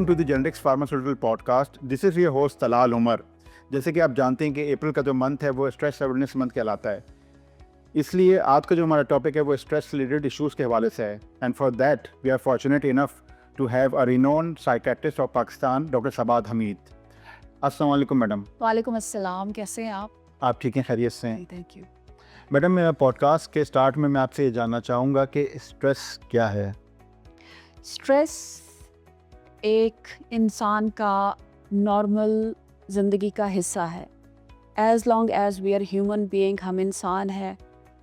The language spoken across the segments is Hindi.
To the genetics pharmaceutical podcast. This is your host Talal Umar. जैसे कि आप जानते हैं कि अप्रैल का जो मंथ है वो स्ट्रेस अवेयरनेस मंथ कहलाता है, इसलिए आज का जो हमारा टॉपिक है वो स्ट्रेस रिलेटेड इश्यूज़ के हवाले से है। And for that we are fortunate enough to have a renowned psychiatrist of Pakistan, doctor Sabat Hamid. अस्सलाम वालेकुम मैडम। वालेकुम अस्सलाम, कैसे हैं आप? आप ठीक हैं, खैरियत से हैं? Thank you. मैडम, मेरा पॉडकास्ट के स्टार्ट में मैं आपसे ये जानना चाहूँगा कि स्ट्रेस क्या है? स्ट्रेस एक इंसान का नॉर्मल ज़िंदगी का हिस्सा है। As long as we are human being, हम इंसान हैं,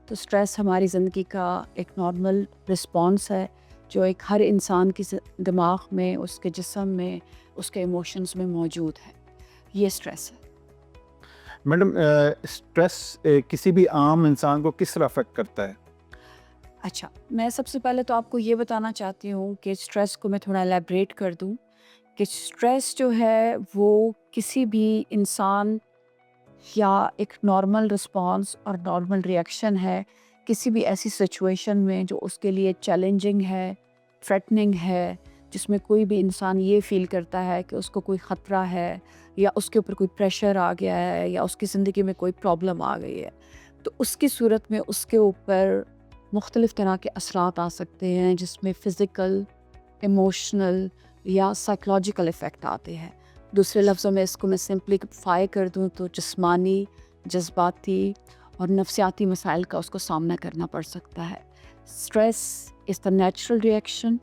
तो स्ट्रेस हमारी ज़िंदगी का एक नॉर्मल रिस्पॉन्स है जो एक हर इंसान की दिमाग में, उसके जिस्म में, उसके इमोशंस में मौजूद है। ये स्ट्रेस है। मैडम, स्ट्रेस किसी भी आम इंसान को किस तरह अफेक्ट करता है? अच्छा, मैं सबसे पहले तो आपको ये बताना चाहती हूँ कि स्ट्रेस को मैं थोड़ा एलैबोरेट कर दूँ कि स्ट्रेस जो है वो किसी भी इंसान या एक नॉर्मल रिस्पॉन्स और नॉर्मल रिएक्शन है किसी भी ऐसी सिचुएशन में जो उसके लिए चैलेंजिंग है, थ्रेटनिंग है, जिसमें कोई भी इंसान ये फील करता है कि उसको कोई ख़तरा है या उसके ऊपर कोई प्रेशर आ गया है या उसकी ज़िंदगी में कोई प्रॉब्लम आ गई है। तो उसकी सूरत में उसके ऊपर मुख्तलिफ़ तरह के असरात आ सकते हैं, जिसमें फ़िज़िकल, इमोशनल या साइकोलॉजिकल इफ़ेक्ट आते हैं। दूसरे लफ्ज़ों में इसको मैं सिंप्लीफाई कर दूँ तो जिस्मानी, जज्बाती और नफ्सियाती मसाइल का उसको सामना करना पड़ सकता है। Stress is the natural reaction,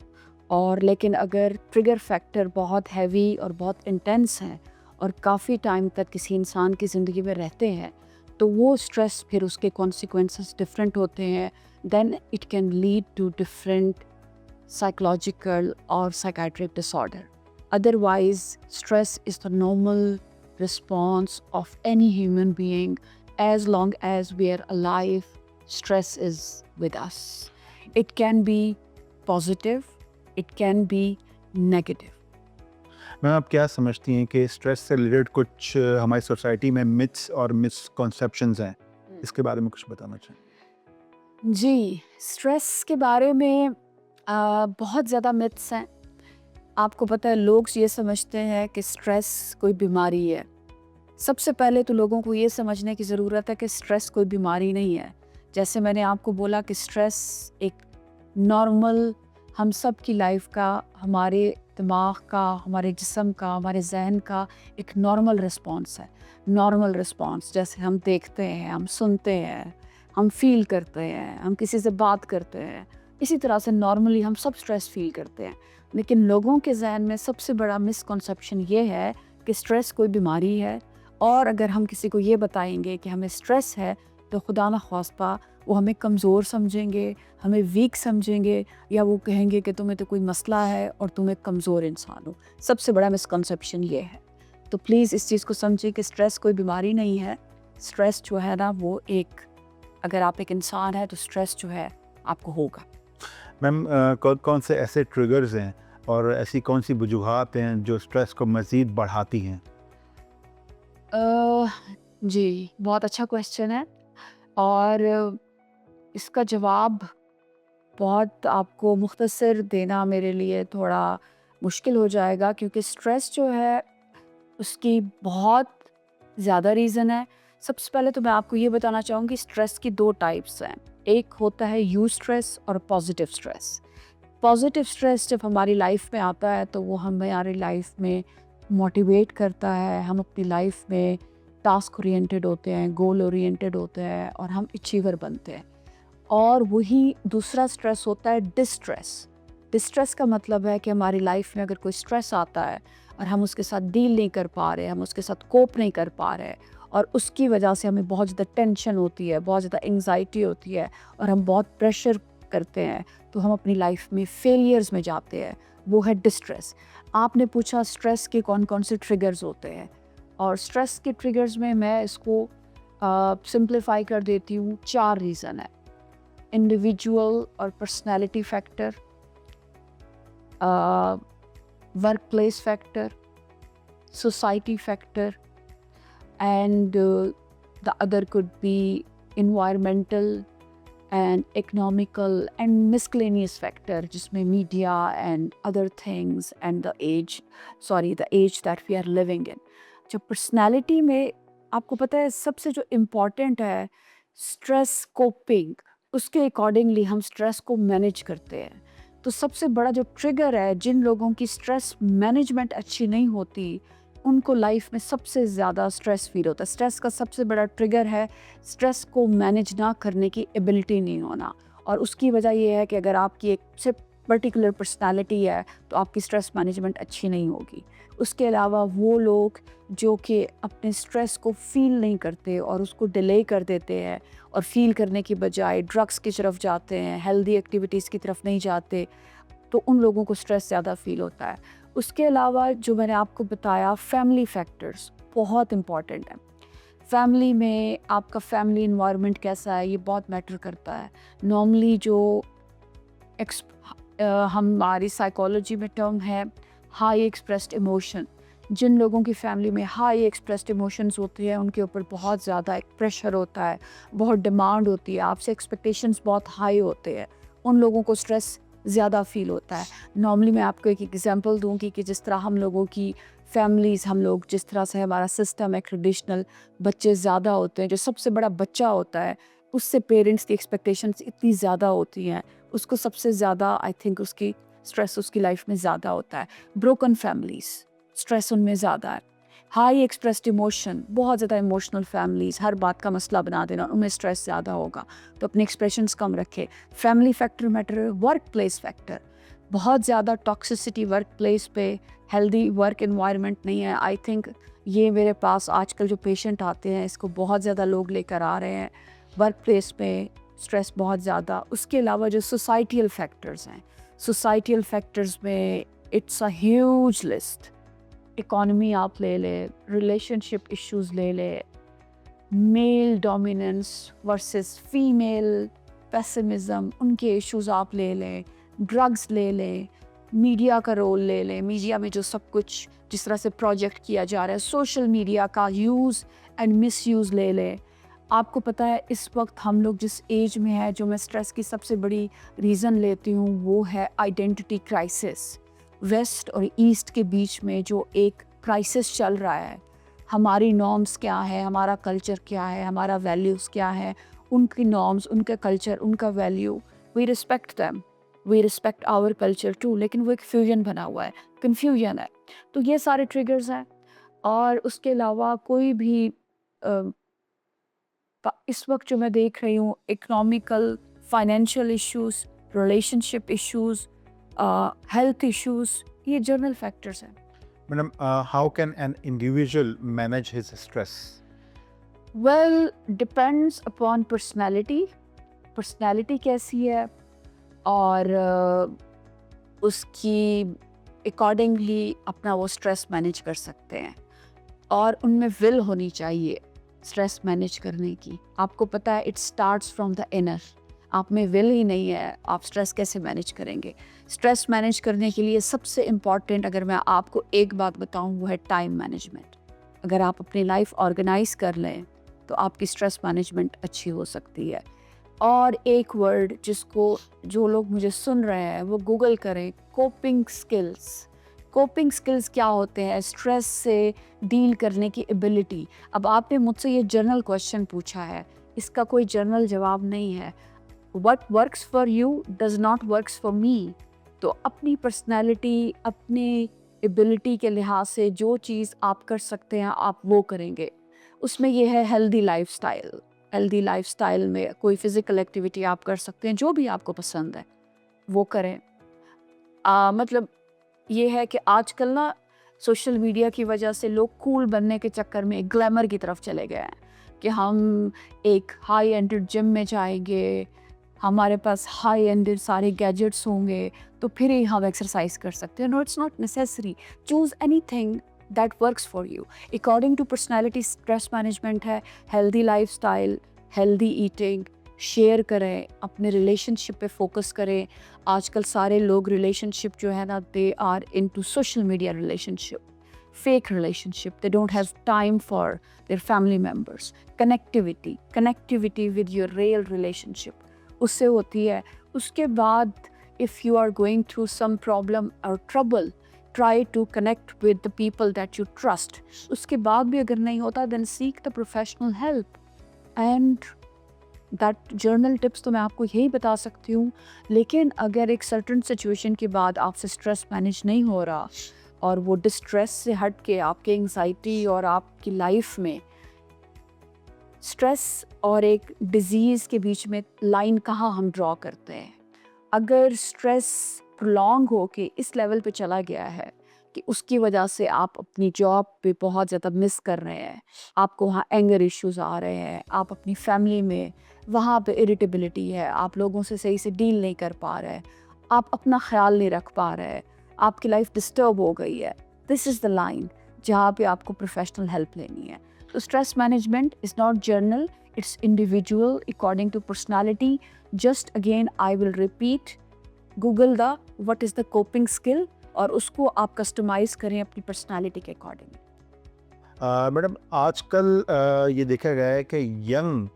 और लेकिन अगर ट्रिगर फैक्टर बहुत हैवी और बहुत इंटेंस है और काफ़ी टाइम तक किसी इंसान की ज़िंदगी में रहते हैं, तो वो स्ट्रेस फिर उसके कॉन्सिक्वेंसेस डिफरेंट होते हैं। Then it can lead to different psychological or psychiatric disorder. Otherwise, stress is the normal response of any human being. As long as we are alive, stress is with us. It can be positive, it can be negative. Ma'am, आप क्या समझती हैं कि स्ट्रेस से रिलेटेड कुछ हमारी सोसाइटी में मिथ्स और मिसकॉन्सेप्शंस हैं, इसके बारे में कुछ बताना चाहें? जी, स्ट्रेस के बारे में बहुत ज़्यादा मिथ्स हैं। आपको पता है, लोग ये समझते हैं कि स्ट्रेस कोई बीमारी है। सबसे पहले तो लोगों को ये समझने की ज़रूरत है कि स्ट्रेस कोई बीमारी नहीं है। जैसे मैंने आपको बोला कि स्ट्रेस एक नॉर्मल हम सब की लाइफ का, हमारे दिमाग का, हमारे जिस्म का, हमारे जहन का एक नॉर्मल रिस्पॉन्स है। नॉर्मल रिस्पॉन्स जैसे हम देखते हैं, हम सुनते हैं, हम फील करते हैं, हम किसी से बात करते हैं, इसी तरह से नॉर्मली हम सब स्ट्रेस फील करते हैं। लेकिन लोगों के जहन में सबसे बड़ा मिसकॉन्सेप्शन ये है कि स्ट्रेस कोई बीमारी है, और अगर हम किसी को ये बताएंगे कि हमें स्ट्रेस है तो खुदा न ख्वास्ता वो हमें कमज़ोर समझेंगे, हमें वीक समझेंगे, या वो कहेंगे कि तुम्हें तो कोई मसला है और तुम एक कमज़ोर इंसान हो। सबसे बड़ा मिसकॉन्सेप्शन ये है। तो प्लीज़ इस चीज़ को समझिए कि स्ट्रेस कोई बीमारी नहीं है। स्ट्रेस जो है ना, वो एक, अगर आप एक इंसान है तो स्ट्रेस जो है आपको होगा। मैम, कौन कौन से ऐसे ट्रिगर्स हैं और ऐसी कौन सी वजूहात हैं जो स्ट्रेस को मज़ीद बढ़ाती हैं? जी, बहुत अच्छा क्वेश्चन है, और इसका जवाब बहुत आपको मुख्तसर देना मेरे लिए थोड़ा मुश्किल हो जाएगा, क्योंकि स्ट्रेस जो है उसकी बहुत ज़्यादा रीज़न है। सबसे पहले तो मैं आपको ये बताना चाहूँगी, स्ट्रेस की 2 टाइप्स हैं। एक होता है यू स्ट्रेस और पॉजिटिव स्ट्रेस। पॉजिटिव स्ट्रेस जब हमारी लाइफ में आता है तो वो हमारी लाइफ में मोटिवेट करता है, हम अपनी लाइफ में टास्क ओरिएंटेड होते हैं, गोल ओरिएंटेड होते हैं, और हम अचीवर बनते हैं। और वही दूसरा स्ट्रेस होता है डिस्ट्रेस। डिस्ट्रेस का मतलब है कि हमारी लाइफ में अगर कोई स्ट्रेस आता है और हम उसके साथ डील नहीं कर पा रहे, हम उसके साथ कोप नहीं कर पा रहे, और उसकी वजह से हमें बहुत ज़्यादा टेंशन होती है, बहुत ज़्यादा एंग्जाइटी होती है, और हम बहुत प्रेशर करते हैं, तो हम अपनी लाइफ में फेलियर्स में जाते हैं। वो है डिस्ट्रेस। आपने पूछा स्ट्रेस के कौन कौन से ट्रिगर्स होते हैं, और स्ट्रेस के ट्रिगर्स में मैं इसको सिंप्लीफाई कर देती हूँ। 4 रीज़न है: इंडिविजुअल और personality factor, work place factor, society factor, and the other could be environmental and economical and miscellaneous factor जिसमें media and other things and the age that we are living in. जो personality में आपको पता है सबसे जो important है stress coping, उसके accordingly हम stress को manage करते हैं. तो सबसे बड़ा जो ट्रिगर है जिन लोगों की स्ट्रेस मैनेजमेंट अच्छी नहीं होती उनको लाइफ में सबसे ज़्यादा स्ट्रेस फील होता है. स्ट्रेस का सबसे बड़ा ट्रिगर है स्ट्रेस को मैनेज ना करने की एबिलिटी नहीं होना. और उसकी वजह यह है कि अगर आपकी एक सिर्फ पर्टिकुलर पर्सनालिटी है तो आपकी स्ट्रेस मैनेजमेंट अच्छी नहीं होगी. उसके अलावा वो लोग जो कि अपने स्ट्रेस को फील नहीं करते और उसको डिले कर देते हैं और फील करने की बजाय ड्रग्स की तरफ जाते हैं, हेल्दी एक्टिविटीज़ की तरफ नहीं जाते, तो उन लोगों को स्ट्रेस ज़्यादा फील होता है. उसके अलावा जो मैंने आपको बताया फैमिली फैक्टर्स बहुत इम्पॉर्टेंट है. फैमिली में आपका फैमिली इन्वायरमेंट कैसा है ये बहुत मैटर करता है. नॉर्मली जो हमारी साइकोलॉजी में टर्म है हाई एक्सप्रेस्ड इमोशन, जिन लोगों की फैमिली में हाई एक्सप्रेस्ड इमोशंस होती है उनके ऊपर बहुत ज़्यादा एक प्रेशर होता है, बहुत डिमांड होती है, आपसे एक्सपेक्टेशंस बहुत हाई होते हैं, उन लोगों को स्ट्रेस ज़्यादा फील होता है. नॉर्मली मैं आपको एक एग्जांपल दूंगी कि जिस तरह हम लोगों की फैमिलीज़, हम लोग जिस तरह से हमारा सिस्टम है ट्रेडिशनल, बच्चे ज़्यादा होते हैं, जो सबसे बड़ा बच्चा होता है उससे पेरेंट्स की एक्सपेक्टेशंस इतनी ज़्यादा होती हैं, उसको सबसे ज़्यादा आई थिंक उसकी स्ट्रेस उसकी लाइफ में ज़्यादा होता है. ब्रोकन फैमिलीज़ स्ट्रेस उनमें ज़्यादा है. हाई एक्सप्रेस्ड इमोशन, बहुत ज़्यादा इमोशनल फैमिलीज़, हर बात का मसला बना देना, उनमें स्ट्रेस ज़्यादा होगा, तो अपने एक्सप्रेशंस कम रखे. Family factor matter. Work place factor, बहुत ज़्यादा टॉक्सिसिटी वर्क प्लेस पे, हेल्दी वर्क एनवायरनमेंट नहीं है. आई थिंक ये मेरे पास आजकल जो पेशेंट आते हैं इसको बहुत ज़्यादा लोग लेकर आ रहे हैं. वर्क प्लेस पे स्ट्रेस बहुत ज़्यादा. उसके अलावा जो सोसाइटियल फैक्टर्स हैं, सोसाइटियल फैक्टर्स में it's a huge list. Economy आप ले लें, रिलेशनशिप इश्यूज ले लें, male dominance versus female pessimism, उनके इश्यूज आप ले लें, ड्रग्स ले लें, मीडिया का रोल ले लें, मीडिया में जो सब कुछ जिस तरह से प्रोजेक्ट किया जा रहा है, सोशल मीडिया का यूज़ एंड मिसयूज़ ले लें. आपको पता है इस वक्त हम लोग जिस एज में है, जो मैं स्ट्रेस की सबसे बड़ी रीज़न लेती हूँ वो है आइडेंटिटी क्राइसिस. वेस्ट और ईस्ट के बीच में जो एक क्राइसिस चल रहा है, हमारी नॉर्म्स क्या है, हमारा कल्चर क्या है, हमारा वैल्यूज़ क्या है, उनकी नॉर्म्स, उनका कल्चर, उनका value, we respect them, we respect our culture too, लेकिन वो एक फ्यूजन बना हुआ है, कन्फ्यूजन है. तो ये सारे ट्रिगर्स हैं. और उसके अलावा कोई भी इस वक्त जो मैं देख रही हूँ economical financial issues, relationship issues, health issues, ये जनरल फैक्टर्स हैं. Madam, how can an individual manage his stress? Well depends upon personality. Personality कैसी है और उसकी अकॉर्डिंगली अपना वो स्ट्रेस मैनेज कर सकते हैं. और उनमें विल होनी चाहिए स्ट्रेस मैनेज करने की. आपको पता है it starts from the inner. आप में विल ही नहीं है, आप स्ट्रेस कैसे मैनेज करेंगे? स्ट्रेस मैनेज करने के लिए सबसे इम्पॉर्टेंट अगर मैं आपको एक बात बताऊं वो है टाइम मैनेजमेंट. अगर आप अपनी लाइफ ऑर्गेनाइज कर लें तो आपकी स्ट्रेस मैनेजमेंट अच्छी हो सकती है. और एक वर्ड जिसको जो लोग मुझे सुन रहे हैं वो गूगल करें, कोपिंग स्किल्स. कोपिंग स्किल्स क्या होते हैं? स्ट्रेस से डील करने की एबिलिटी. अब आपने मुझसे ये जनरल क्वेश्चन पूछा है, इसका कोई जनरल जवाब नहीं है. What works for you does not works for me. तो अपनी पर्सनैलिटी, अपनी एबिलिटी के लिहाज से जो चीज़ आप कर सकते हैं आप वो करेंगे. उसमें ये है हेल्दी लाइफस्टाइल. हेल्दी लाइफस्टाइल में कोई फिज़िकल एक्टिविटी आप कर सकते हैं, जो भी आपको पसंद है वो करें. मतलब ये है कि आजकल ना सोशल मीडिया की वजह से लोग कूल बनने के चक्कर में ग्लैमर की तरफ चले गए हैं कि हम एक हाई एंडेड जिम में जाएंगे, हमारे पास हाई एंडेड सारे गैजेट्स होंगे तो फिर ही हम एक्सरसाइज कर सकते हैं. No, it's not necessary. Choose anything that works for you according to personality. Stress management है healthy lifestyle, healthy eating, share करें, अपने रिलेशनशिप पे फोकस करें. आजकल सारे लोग रिलेशनशिप जो है ना, they are into social media relationship, fake relationship. They don't have time for their family members. Connectivity with your real relationship, उससे होती है। उसके बाद if you are going through some problem और trouble, try to connect with the people that you trust. उसके बाद भी अगर नहीं होता then seek the professional help. And that general tips तो मैं आपको यही बता सकती हूँ। लेकिन अगर एक सर्टेन सिचुएशन के बाद आपसे स्ट्रेस मैनेज नहीं हो रहा और वो डिस्ट्रेस से हट के आपके एंग्जाइटी और आपकी लाइफ में स्ट्रेस और एक डिजीज़ के बीच में लाइन कहाँ हम ड्रॉ करते हैं। अगर स्ट्रेस प्रोलॉन्ग हो के इस लेवल पे चला गया है कि उसकी वजह से आप अपनी जॉब पे बहुत ज़्यादा मिस कर रहे हैं, आपको वहाँ एंगर इश्यूज़ आ रहे हैं, आप अपनी फैमिली में वहाँ पे इरिटेबिलिटी है, आप लोगों से सही से डील नहीं कर पा रहे, आप अपना ख्याल नहीं रख पा रहे, आपकी लाइफ डिस्टर्ब हो गई है, दिस इज़ द लाइन जहाँ पे आपको प्रोफेशनल हेल्प लेनी है। तो stress management is not general, it's individual according to personality. Just again I will repeat, Google the what is the coping skill और उसको आप कस्टमाइज़ करें अपनी पर्सनैलिटी के अकॉर्डिंग। मैडम आजकल ये देखा गया है कि यंग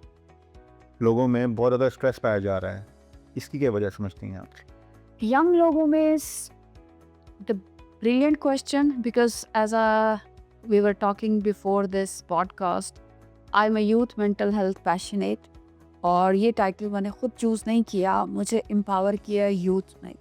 लोगों में बहुत ज़्यादा स्ट्रेस पाया जा रहा है, इसकी क्या वजह समझती हैं आप? यंग लोगों में the brilliant question, because as we were talking before this podcast, I'm a youth mental health passionate और ये टाइटल मैंने खुद चूज़ नहीं किया, मुझे एम्पावर किया यूथ ने।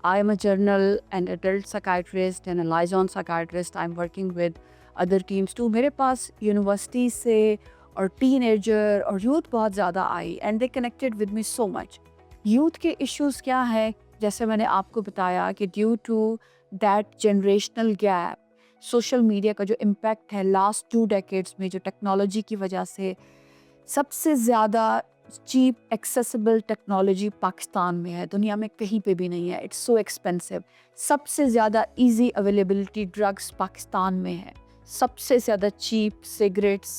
I am a journal and adult psychiatrist and a liaison psychiatrist. I'm working with other teams too. मेरे पास यूनिवर्सिटी से और टीनेजर और यूथ बहुत ज़्यादा I and they connected with me so much. Youth के इश्यूज़ क्या है, जैसे मैंने आपको बताया कि due to that generational gap, social media का जो इम्पैक्ट है लास्ट 2 डेकेड्स में, जो टेक्नोलॉजी की वजह से सबसे ज़्यादा चीप एक्सेसिबल टेक्नोलॉजी पाकिस्तान में है, दुनिया में कहीं पे भी नहीं है। It's so expensive. सबसे ज़्यादा इजी अवेलेबिलिटी ड्रग्स पाकिस्तान में है, सबसे ज़्यादा चीप सिगरेट्स,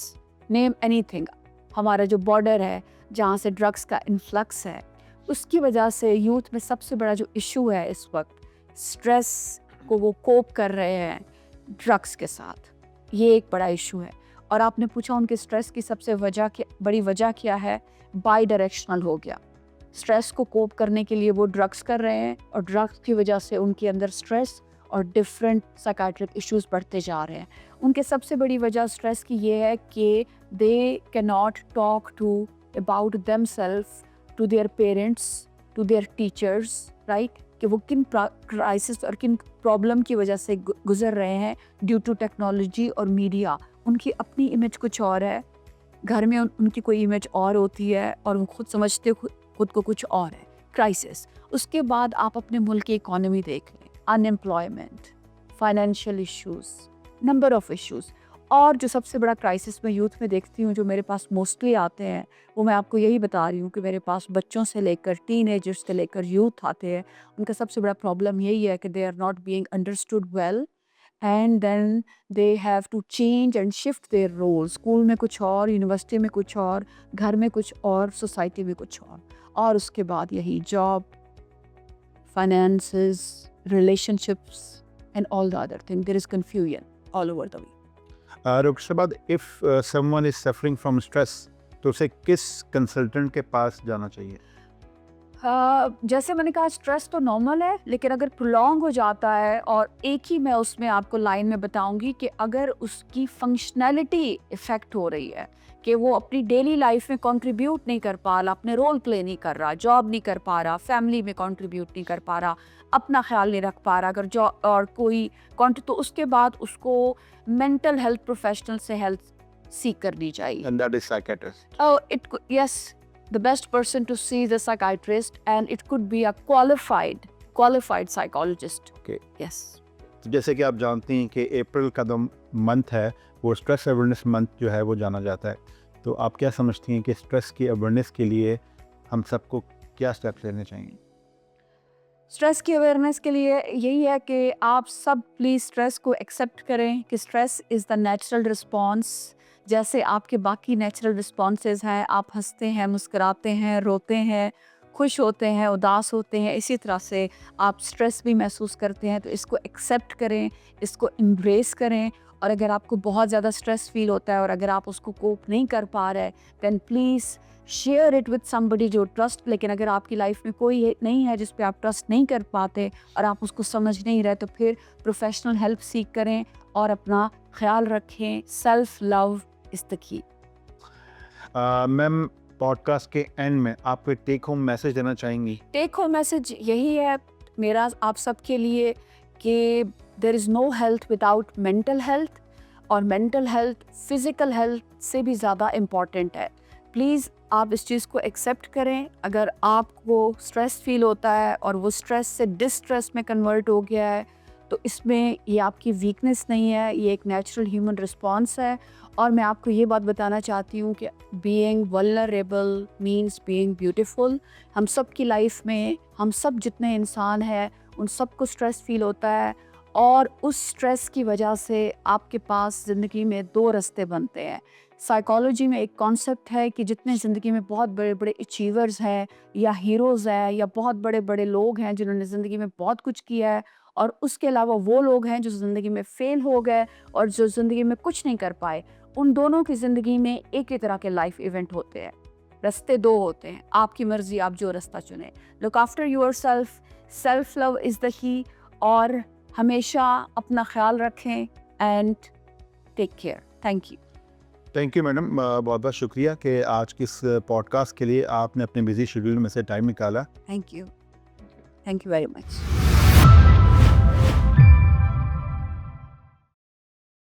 नेम एनीथिंग। हमारा जो बॉर्डर है जहाँ से ड्रग्स का इन्फ्लक्स है, उसकी वजह से यूथ में सबसे बड़ा जो इशू है इस वक्त, स्ट्रेस को वो कोप कर रहे हैं ड्रग्स के साथ। ये एक बड़ा इशू है। और आपने पूछा उनके स्ट्रेस की सबसे बड़ी वजह क्या है, बाई डायरेक्शनल हो गया। स्ट्रेस को कोप करने के लिए वो ड्रग्स कर रहे हैं और ड्रग्स की वजह से उनके अंदर स्ट्रेस और डिफरेंट साइकाट्रिक इश्यूज बढ़ते जा रहे हैं। उनके सबसे बड़ी वजह स्ट्रेस की ये है कि they can not talk to about themselves to their parents, to their teachers, right, कि वो किन क्राइसिस और किन प्रॉब्लम की वजह से गुजर रहे हैं ड्यू टू टेक्नोलॉजी और मीडिया। उनकी अपनी इमेज कुछ और है, घर में उनकी कोई इमेज और होती है और वो खुद समझते खुद को कुछ और है, क्राइसिस। उसके बाद आप अपने मुल्क की इकोनॉमी देख लें, unemployment, financial issues, number of issues. और जो सबसे बड़ा क्राइसिस मैं यूथ में देखती हूँ, जो मेरे पास मोस्टली आते हैं, वो मैं आपको यही बता रही हूँ कि मेरे पास बच्चों से लेकर टीनेजर्स से लेकर यूथ आते हैं। उनका सबसे बड़ा प्रॉब्लम यही है कि they are not being understood well and then they have to change and shift their role. School में कुछ और, यूनिवर्सिटी में कुछ और, घर में कुछ और, सोसाइटी में कुछ और उसके बाद यही job, finances, relationships and all the other thing. There is confusion all over the way. Doctor साहब, if someone is suffering from stress तो उसे किस कंसल्टेंट के पास जाना चाहिए? जैसे मैंने कहा, स्ट्रेस तो नॉर्मल है, लेकिन अगर प्रोलॉन्ग हो जाता है, और एक ही मैं उसमें आपको लाइन में बताऊंगी कि अगर उसकी फंक्शनैलिटी इफेक्ट हो रही है, कि वो अपनी डेली लाइफ में कंट्रीब्यूट नहीं कर पा रहा, अपने रोल प्ले नहीं कर रहा, जॉब नहीं कर पा रहा, फैमिली में कंट्रीब्यूट नहीं कर पा रहा, अपना ख्याल नहीं रख पा रहा, अगर जॉब और कोई तो उसके बाद उसको मेंटल हेल्थ प्रोफेशनल से हेल्प सीख करनी चाहिए। And that is psychiatrist. Yes, the best person to see is a psychiatrist, and it could be a qualified psychologist. Okay. Yes. तो जैसे कि आप जानती हैं कि अप्रैल का जो मंथ है वो स्ट्रेस अवेयरनेस मंथ जो है वो जाना जाता है, तो आप क्या समझती हैं कि स्ट्रेस की अवेयरनेस के लिए हम सबको क्या स्टेप्स लेने चाहिए? स्ट्रेस की अवेयरनेस के लिए यही है कि आप सब प्लीज़ स्ट्रेस को एक्सेप्ट करें कि stress is the natural response, जैसे आपके बाकी नेचुरल रिस्पॉन्सेज हैं। आप हंसते हैं, मुस्कुराते हैं, रोते हैं, खुश होते हैं, उदास होते हैं, इसी तरह से आप स्ट्रेस भी महसूस करते हैं। तो इसको एक्सेप्ट करें, इसको एम्ब्रेस करें और अगर आपको बहुत ज़्यादा स्ट्रेस फील होता है और अगर आप उसको कोप नहीं कर पा रहे, then please share it with somebody जो ट्रस्ट। लेकिन अगर आपकी लाइफ में कोई नहीं है जिस पे आप ट्रस्ट नहीं कर पाते और आप उसको समझ नहीं रहे, तो फिर प्रोफेशनल हेल्प सीख करें और अपना ख्याल रखें। सेल्फ लव इज़ द की। मैम, पॉडकास्ट के एंड में आप कोई टेक होम मैसेज देना चाहेंगी? टेक होम मैसेज यही है मेरा आप सबके लिए कि there is no health without mental health, और मेंटल हेल्थ फिज़िकल हेल्थ से भी ज़्यादा इम्पॉर्टेंट है। प्लीज़ आप इस चीज़ को एक्सेप्ट करें। अगर आपको स्ट्रेस फील होता है और वो स्ट्रेस से डिस्ट्रेस में कन्वर्ट हो गया है, तो इसमें ये आपकी वीकनेस नहीं है, ये एक नेचुरल ह्यूमन रिस्पॉन्स है। और मैं आपको ये बात बताना चाहती हूँ कि being vulnerable means being beautiful. हम सब की लाइफ में, हम सब जितने इंसान हैं उन सबको स्ट्रेस फील होता है, और उस स्ट्रेस की वजह से आपके पास ज़िंदगी में दो रास्ते बनते हैं। साइकोलॉजी में एक कॉन्सेप्ट है कि जितने ज़िंदगी में बहुत बड़े बड़े अचीवर्स हैं या हीरोज़ हैं या बहुत बड़े बड़े लोग हैं जिन्होंने ज़िंदगी में बहुत कुछ किया है, और उसके अलावा वो लोग हैं जो ज़िंदगी में फ़ेल हो गए और जो ज़िंदगी में कुछ नहीं कर पाए। उन दोनों की ज़िंदगी में एक ही तरह के लाइफ इवेंट होते हैं। रास्ते दो होते हैं, आपकी मर्ज़ी, आप जो रास्ता चुने। Look after yourself, self love is the key, और हमेशा अपना ख्याल रखें and take care. Thank you. Thank you madam, बहुत बहुत शुक्रिया कि आज की इस पॉडकास्ट के लिए आपने अपने बिजी शेड्यूल में से टाइम निकाला। Thank you very much.